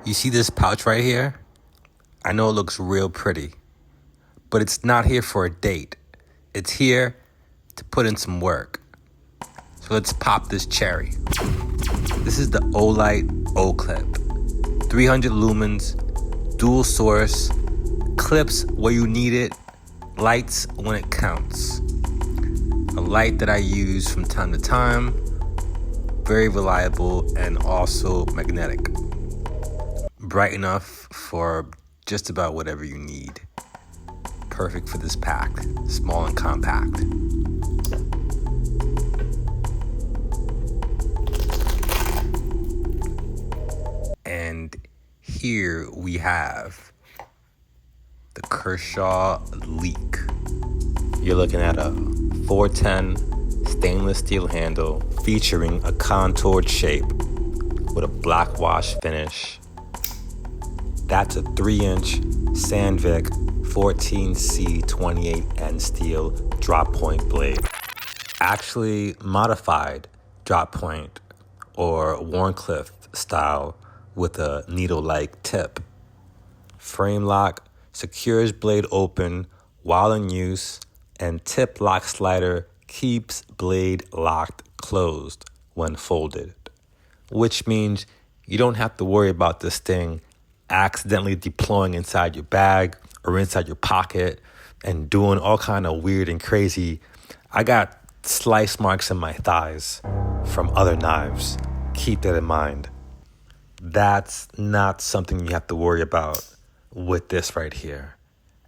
You see this pouch right here? I know it looks real pretty, but it's not here for a date. It's here to put in some work. So let's pop this cherry. This is the OLIGHT Oclip. 300 lumens, dual source, clips where you need it, lights when it counts. A light that I use from time to time, very reliable and also magnetic. Bright enough for just about whatever you need. Perfect for this pack, small and compact. And here we have the Kershaw Leek. You're looking at a 410 stainless steel handle featuring a contoured shape with a BlackWash finish. That's a 3-inch Sandvik 14C28N steel drop point blade. Actually modified drop point or Warncliffe style with a needle-like tip. Frame lock secures blade open while in use, and tip lock slider keeps blade locked closed when folded, which means you don't have to worry about this thing accidentally deploying inside your bag or inside your pocket and doing all kind of weird and crazy. I got slice marks in my thighs from other knives. Keep that in mind. That's not something you have to worry about with this right here.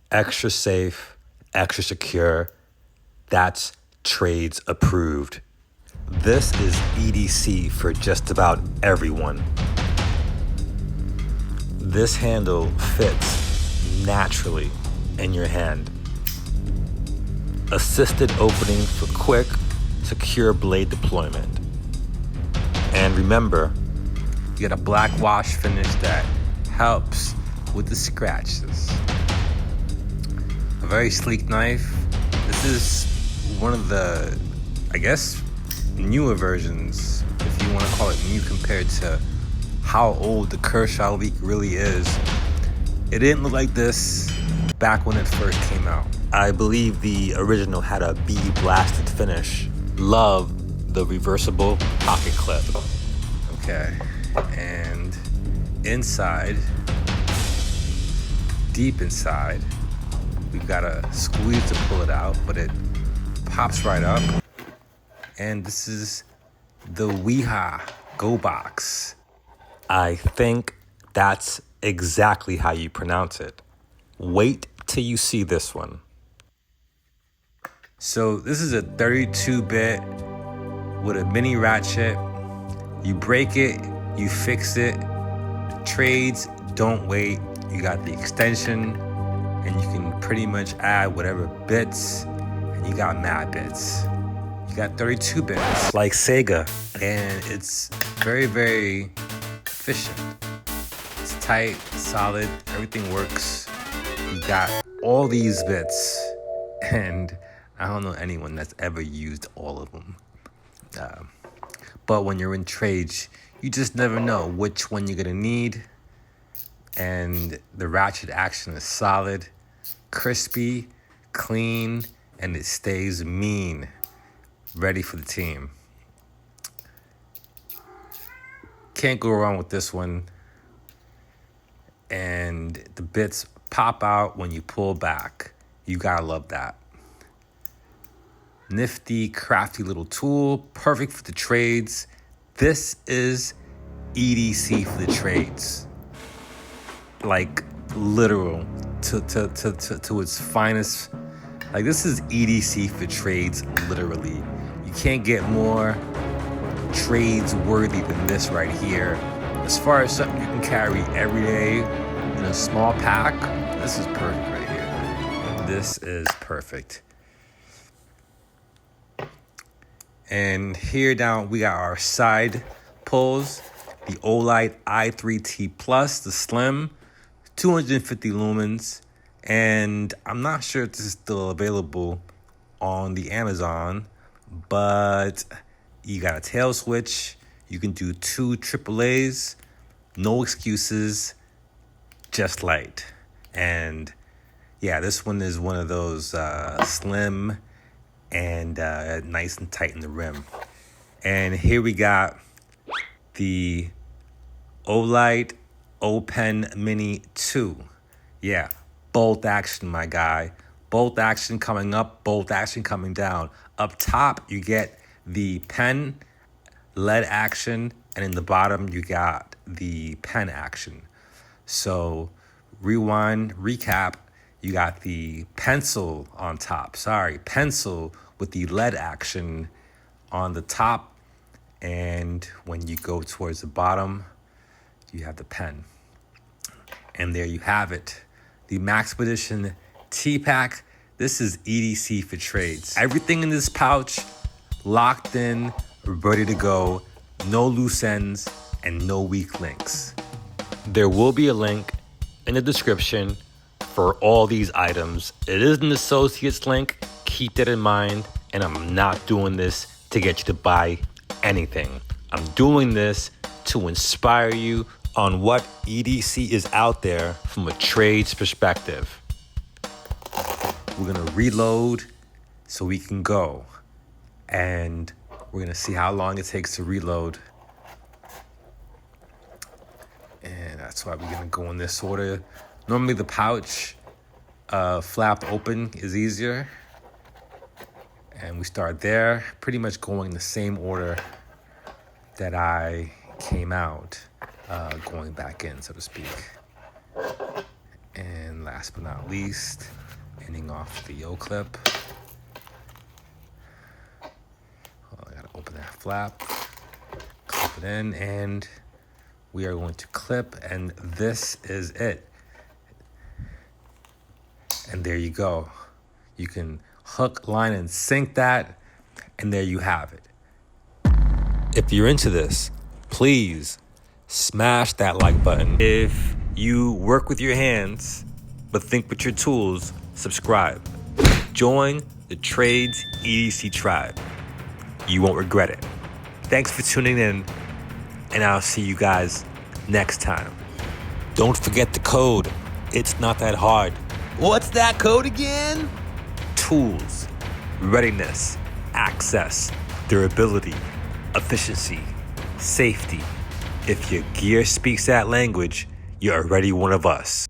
Extra safe, extra secure. That's Trades approved. This is EDC for just about everyone. This handle fits naturally in your hand. Assisted opening for quick, secure blade deployment. And remember, you get a BlackWash finish that helps with the scratches. A very sleek knife. This is one of the, I guess, newer versions, if you want to call it new compared to how old the Kershaw Leek really is. It didn't look like this back when it first came out. I believe the original had a bee blasted finish. Love the reversible pocket clip. Okay, and inside, deep inside, we've got a squeeze to pull it out, but it pops right up. And this is the WIHA GoBox. I think that's exactly how you pronounce it. Wait till you see this one. So this is a 32-bit with a mini ratchet. You break it, you fix it. Trades don't wait. You got the extension, and you can pretty much add whatever bits, and you got mad bits. You got 32 bits, like Sega, and it's very, very efficient. It's tight, solid, everything works. You got all these bits, and I don't know anyone that's ever used all of them. But when you're in trades, you just never know which one you're gonna need. And the ratchet action is solid, crispy, clean, and it stays mean. Ready for the team. Can't go wrong with this one. And the bits pop out when you pull back. You gotta love that. Nifty, crafty little tool, perfect for the trades. This is EDC for the trades. Like literal to its finest. Like this is EDC for trades, literally. You can't get more trades worthy than this right here. As far as something you can carry every day in a small pack, this is perfect right here. This is perfect. And here down, we got our side pulls. The OLIGHT I3T Plus, the slim, 250 lumens. And I'm not sure if this is still available on the Amazon, but you got a tail switch. You can do 2 AAAs, No excuses, just light. And yeah, this one is one of those slim and nice and tight in the rim. And here we got the OLIGHT O'Pen Mini 2. Yeah, bolt action, my guy. Bolt action coming up, bolt action coming down. Up top, you get the pen lead action, and in the bottom, you got the pen action. So rewind, recap, you got the pencil on top. Pencil with the lead action on the top. And when you go towards the bottom, you have the pen. And there you have it. The Maxpedition T-Pack. This is EDC for trades. Everything in this pouch, locked in, ready to go. No loose ends and no weak links. There will be a link in the description for all these items. It is an associates link. Keep that in mind. And I'm not doing this to get you to buy anything. I'm doing this to inspire you on what EDC is out there from a trades perspective. We're gonna reload so we can go. And we're gonna see how long it takes to reload. And that's why we're gonna go in this order. Normally the pouch flapped open is easier. And we start there, pretty much going the same order that I came out, going back in, so to speak. And last but not least, ending off the Oclip. I gotta open that flap, clip it in, and we are going to clip, and this is it. And there you go. You can hook, line, and sink that, and there you have it. If you're into this, please smash that like button. If you work with your hands, but think with your tools, subscribe. Join the Trades EDC tribe. You won't regret it. Thanks for tuning in, and I'll see you guys next time. Don't forget the code. It's not that hard. What's that code again? Tools, readiness, access, durability, efficiency, safety. If your gear speaks that language, you're already one of us.